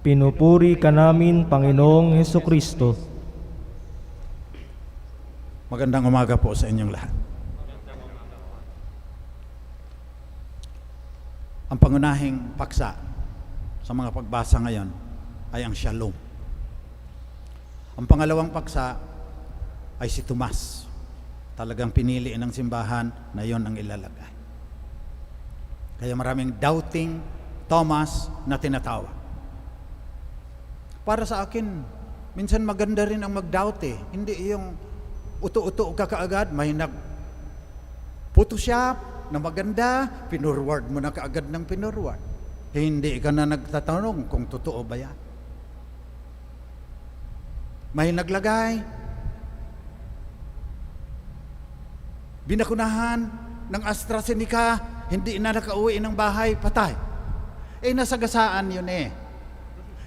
Pinupuri ka namin, Panginoong Hesukristo. Magandang umaga po sa inyong lahat. Ang pangunahing paksa sa mga pagbasa ngayon ay ang Shalom. Ang pangalawang paksa ay si Tomas. Talagang pinili ng simbahan na yon ang ilalagay. Kaya maraming doubting Thomas na tinatawag. Para sa akin, minsan maganda rin ang mag-doubt eh. Hindi yung uto-uto ka kaagad, may nag-photoshop na maganda, pinurward mo na kaagad ng pinurward. Hindi ka na nagtatanong kung totoo ba yan. May naglagay, binakunahan ng AstraZeneca, hindi na nakauwi ng bahay, patay. Nasagasaan yun eh.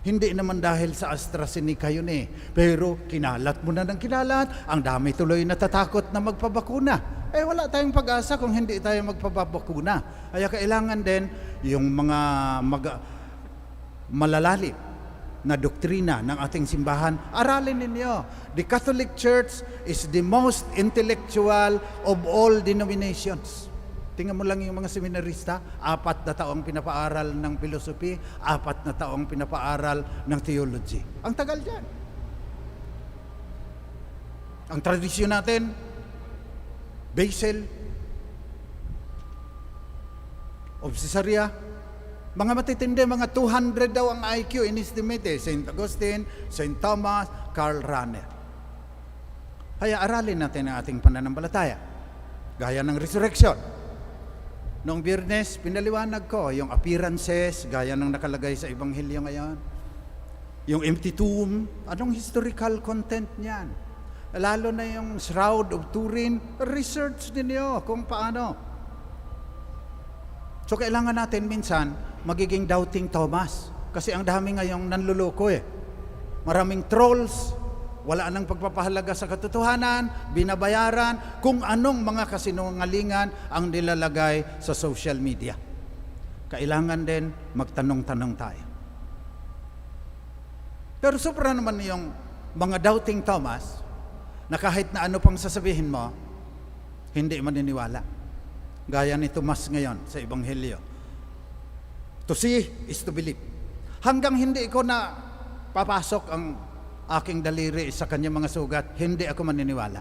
Hindi naman dahil sa AstraZeneca yun eh. Pero kinalat mo na ng kinalat, ang dami tuloy natatakot na magpabakuna. Wala tayong pag-asa kung hindi tayo magpabakuna. Kaya kailangan din yung mga malalalim na doktrina ng ating simbahan, aralin ninyo. The Catholic Church is the most intellectual of all denominations. Tingnan mo lang yung mga seminarista, 4 na taong pinapaaral ng philosophy, 4 na taong pinapaaral ng theology. Ang tagal dyan. Ang tradisyon natin, Basil of Caesarea, mga matitindi, mga 200 daw ang IQ in-estimate. St. Augustine, St. Thomas, Karl Rahner. Kaya aralin natin ang ating pananampalataya. Gaya ng resurrection. Noong Biyernes, pinaliwanag ko yung appearances, gaya ng nakalagay sa Ebanghelyo ngayon. Yung empty tomb, anong historical content niyan? Lalo na yung Shroud of Turin, research ninyo kung paano. So kailangan natin minsan magiging doubting Thomas. Kasi ang dami ngayong nanluloko eh. Maraming trolls, wala nang pagpapahalaga sa katotohanan, binabayaran kung anong mga kasinungalingan ang nilalagay sa social media. Kailangan din magtanong-tanong tayo. Pero sobra naman yung mga doubting Thomas na kahit na ano pang sasabihin mo, hindi maniniwala. Gaya ni Tomas ngayon sa Ebanghelyo. To see is to believe. Hanggang hindi ko na papasok ang aking daliri sa kanyang mga sugat, hindi ako maniniwala.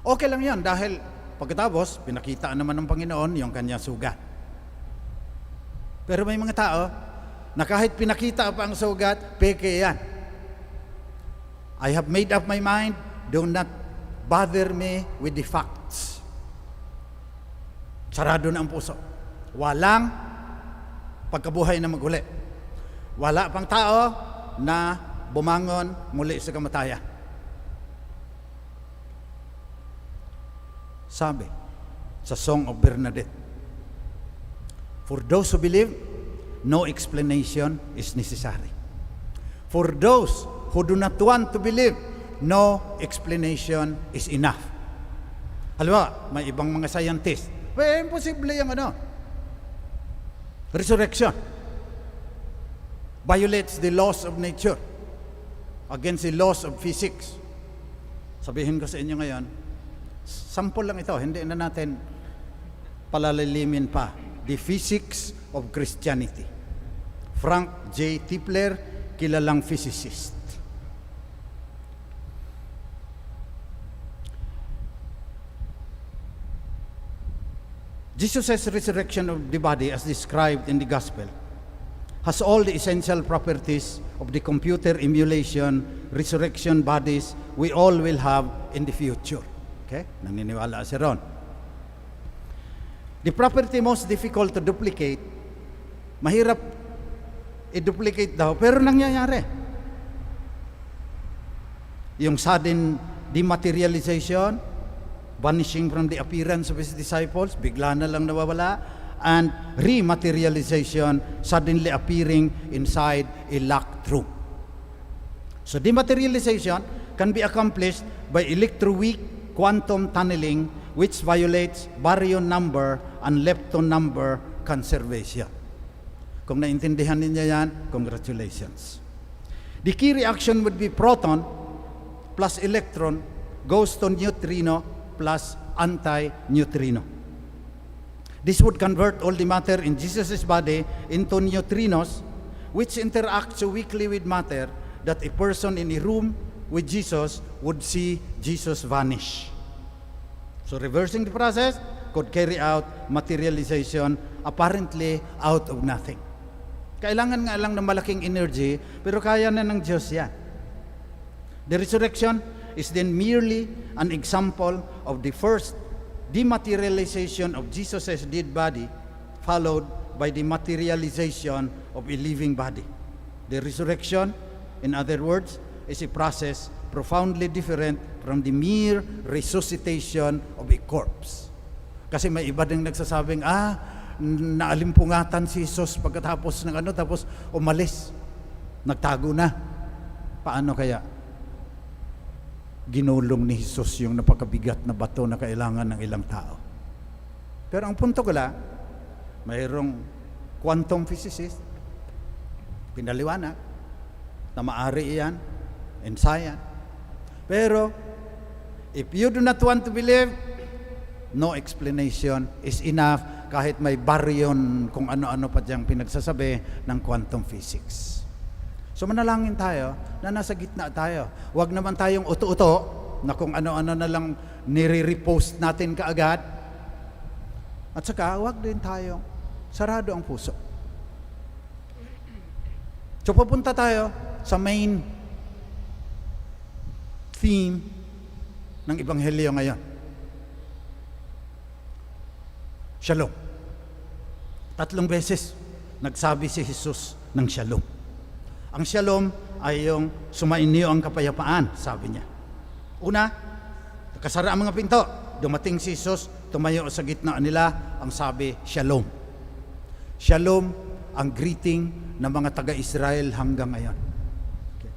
Okay lang yan dahil pagkatapos, pinakita naman ng Panginoon yung kanyang sugat. Pero may mga tao na kahit pinakita pa ang sugat, peke yan. I have made up my mind, do not bother me with the facts. Sarado na ang puso. Walang pagkabuhay na maguli. Wala pang tao na bumangon muli sa kamatayan. Sabi sa Song of Bernadette, for those who believe, no explanation is necessary. For those who do not want to believe, no explanation is enough. Halimbawa, may ibang mga scientist, imposible yung resurrection. Violates the laws of nature. Against the laws of physics. Sabihin ko sa inyo ngayon, sample lang ito, hindi na natin palalalimin pa. The Physics of Christianity. Frank J. Tipler, kilalang physicist. Jesus' resurrection of the body as described in the gospel has all the essential properties of the computer emulation resurrection bodies we all will have in the future. Okay? Naniniwala si Ron. The property most difficult to duplicate, mahirap i-duplicate daw, pero nangyayari. Yung sudden dematerialization, vanishing from the appearance of his disciples, bigla na lang nawawala, and rematerialization, suddenly appearing inside a locked room. So dematerialization can be accomplished by electroweak quantum tunneling, which violates baryon number and lepton number conservation. Kung naintindihan ninyo yan, congratulations. The key reaction would be proton plus electron goes to neutrino plus anti-neutrino. This would convert all the matter in Jesus' body into neutrinos, which interact so weakly with matter that a person in a room with Jesus would see Jesus vanish. So reversing the process could carry out materialization apparently out of nothing. Kailangan nga lang ng malaking energy, pero kaya na ng Diyos yan. The resurrection is then merely an example of the first dematerialization of Jesus' dead body, followed by the materialization of a living body. The resurrection, in other words, is a process profoundly different from the mere resuscitation of a corpse. Kasi may iba ding nagsasabing, naalimpungatan si Jesus pagkatapos ng tapos umalis. Nagtago na. Paano kaya? Ginulong ni Jesus yung napakabigat na bato na kailangan ng ilang tao. Pero ang punto ko lang, mayroong quantum physicist, pinaliwanag, na maari iyan, in science. Pero, if you do not want to believe, no explanation is enough kahit may baryon kung ano-ano pa diyang pinagsasabi ng quantum physics. So manalangin tayo na nasa gitna tayo. Huwag naman tayong uto-uto na kung ano-ano na lang nire-repost natin kaagad. At saka huwag din tayong sarado ang puso. So pupunta tayo sa main theme ng Ebanghelyo ngayon. Shalom. 3 beses nagsabi si Jesus ng shalom. Ang shalom ay yung sumainyo ang kapayapaan, sabi niya. Una, nakasara ang mga pinto. Dumating si Jesus, tumayo sa gitna nila, ang sabi, shalom. Shalom ang greeting ng mga taga-Israel hanggang ngayon. Okay.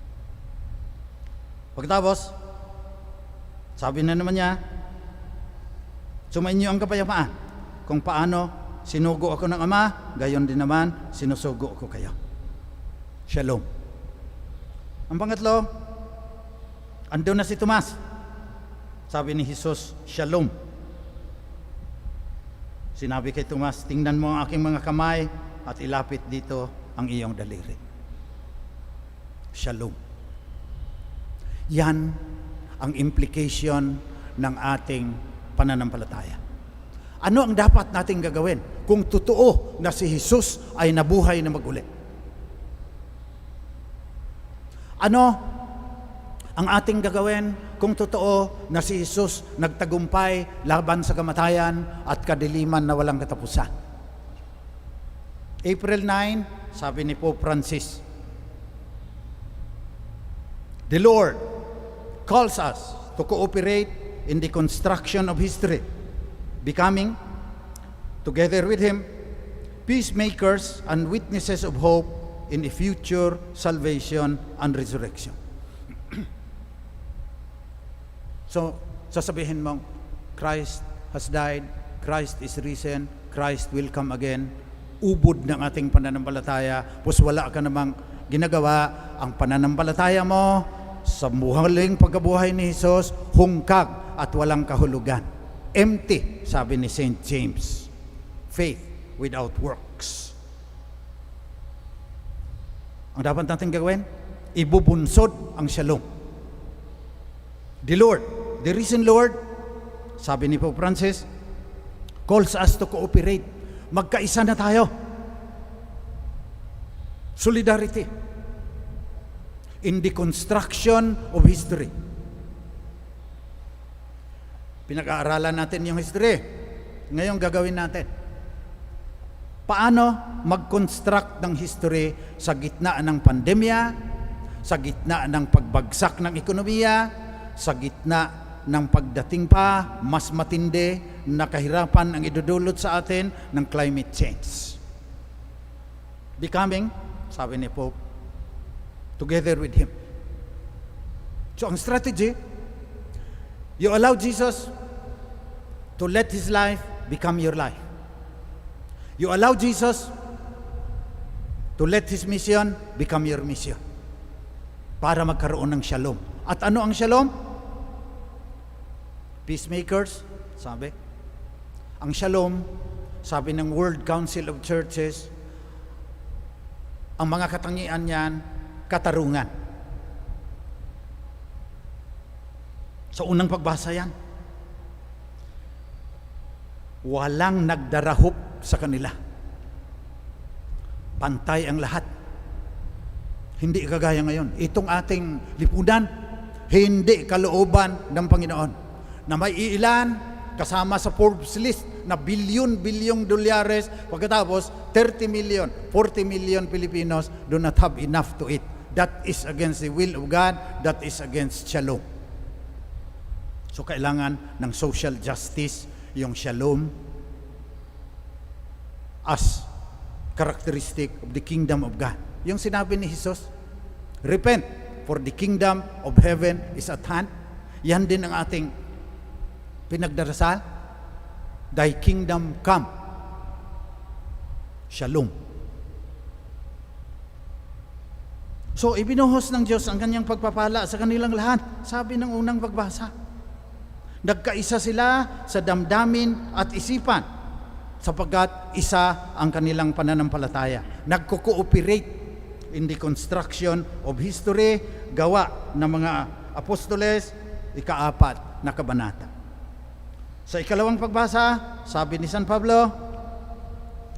Pagkatapos, sabi na naman niya, sumainyo ang kapayapaan. Kung paano sinugo ako ng Ama, gayon din naman sinusugo ko kayo. Shalom. Ang pangatlo, andun na si Tomas. Sabi ni Jesus, shalom. Sinabi kay Tomas, tingnan mo ang aking mga kamay at ilapit dito ang iyong daliri. Shalom. Yan ang implication ng ating pananampalataya. Ano ang dapat nating gagawin kung totoo na si Jesus ay nabuhay na mag-uli? Ano ang ating gagawin kung totoo na si Jesus nagtagumpay laban sa kamatayan at kadiliman na walang katapusan? April 9, sabi ni Pope Francis, the Lord calls us to cooperate in the construction of history, becoming, together with Him, peacemakers and witnesses of hope in a future salvation and resurrection. So, sasabihin mong, Christ has died, Christ is risen, Christ will come again. Ubod ng ating pananampalataya, pues wala ka namang ginagawa. Ang pananampalataya mo sa muhaling pagkabuhay ni Jesus, hungkag at walang kahulugan. Empty, sabi ni St. James. Faith without works. Ang dapat natin gawin, ibubunsod ang shalom. The Lord, the risen Lord, sabi ni Pope Francis, calls us to cooperate. Magkaisa na tayo. Solidarity in the construction of history. Pinag-aaralan natin yung history. Ngayon gagawin natin. Paano mag-construct ng history sa gitna ng pandemya, sa gitna ng pagbagsak ng ekonomiya, sa gitna ng pagdating pa, mas matindi na kahirapan ang idudulot sa atin ng climate change. Becoming, sabi ni Pope, together with Him. So ang strategy, you allow Jesus to let His life become your life. You allow Jesus To let His mission become your mission. Para magkaroon ng shalom. At ano ang shalom? Peacemakers, sabi. Ang shalom, sabi ng World Council of Churches, ang mga katangian niyan, katarungan. Sa unang pagbasa yan, walang nagdarahop sa kanila. Pantay ang lahat. Hindi kagaya ngayon. Itong ating lipunan, hindi kalooban ng Panginoon. Na may ilan, kasama sa Forbes list, na bilyon-bilyong dolyares, pagkatapos 30 million, 40 million Filipinos do not have enough to eat. That is against the will of God. That is against shalom. So kailangan ng social justice, yung shalom, as characteristic of the kingdom of God. Yung sinabi ni Jesus, repent, for the kingdom of heaven is at hand. Yan din ang ating pinagdarasal. Thy kingdom come. Shalom. So, ibinuhos ng Diyos ang kanyang pagpapala sa kanilang lahat. Sabi ng unang pagbasa. Nagkaisa sila sa damdamin at isipan sapagkat isa ang kanilang pananampalataya. Nagko-cooperate in the construction of history, gawa ng mga apostoles, 4 na kabanata. Sa ikalawang pagbasa, sabi ni San Pablo,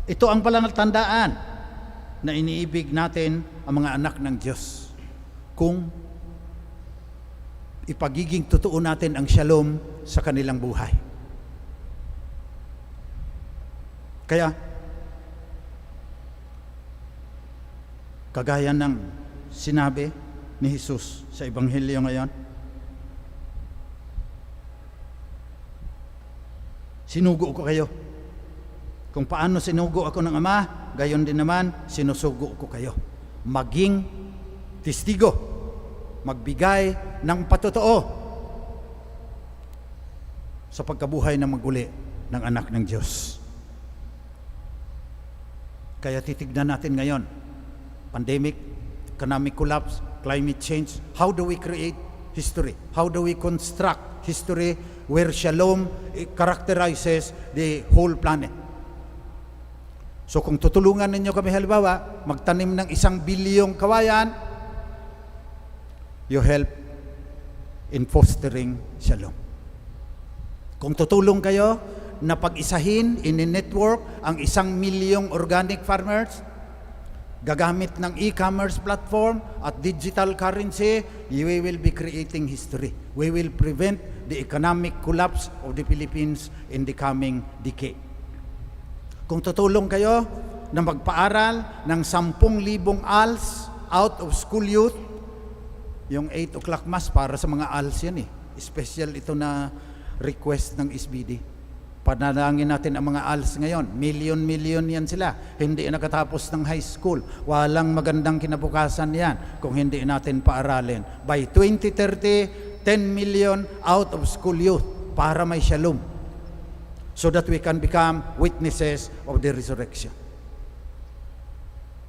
ito ang palatandaan na iniibig natin ang mga anak ng Diyos. Kung ipagiging totoo natin ang shalom sa kanilang buhay. Kaya, kagaya ng sinabi ni Jesus sa Ebanghelyo ngayon, sinugo ko kayo. Kung paano sinugo ako ng Ama, gayon din naman sinusugo ko kayo. Maging testigo, magbigay ng patotoo sa pagkabuhay na maguli ng anak ng Diyos. Kaya titignan natin ngayon, pandemic, economic collapse, climate change, how do we create history? How do we construct history where shalom characterizes the whole planet? So kung tutulungan ninyo kami halimbawa, magtanim ng 1 bilyong kawayan, you help in fostering shalom. Kung tutulong kayo na pag-isahin, in-network ang 1 milyong organic farmers, gagamit ng e-commerce platform at digital currency, we will be creating history. We will prevent the economic collapse of the Philippines in the coming decade. Kung tutulong kayo na magpaaral ng 10,000 ALS out of school youth, yung 8 o'clock mass para sa mga ALS yan eh. Special ito na request ng SBD. Panalangin natin ang mga ALS ngayon. Million yan sila. Hindi nakatapos ng high school. Walang magandang kinabukasan yan kung hindi natin paaralin. By 2030, 10 million out of school youth para may shalom. So that we can become witnesses of the resurrection.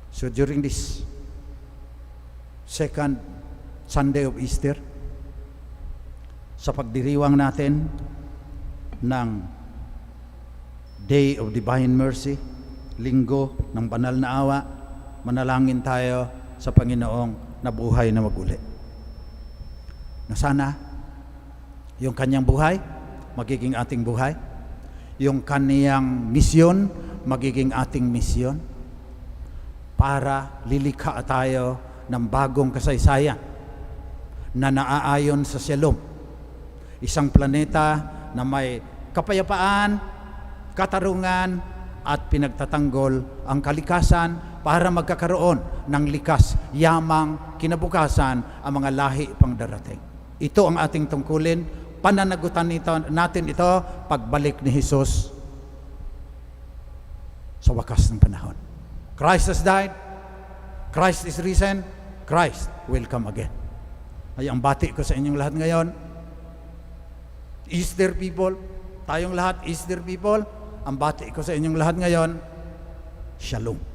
So during this second Sunday of Easter, sa pagdiriwang natin ng Day of Divine Mercy, Linggo ng Banal na Awa, manalangin tayo sa Panginoong na buhay na maguli. Na sana yung kanyang buhay magiging ating buhay, yung kaniyang misyon magiging ating misyon, para lilikha tayo ng bagong kasaysayan na naaayon sa shalom. Isang planeta na may kapayapaan, katarungan at pinagtatanggol ang kalikasan para magkakaroon ng likas, yamang kinabukasan ang mga lahi pang darating. Ito ang ating tungkulin, pananagutan natin ito pagbalik ni Jesus sa wakas ng panahon. Christ has died, Christ is risen, Christ will come again. Ay ang bati ko sa inyong lahat ngayon, Easter people, tayong lahat Easter people, ang bati ko sa inyong lahat ngayon, Shalom.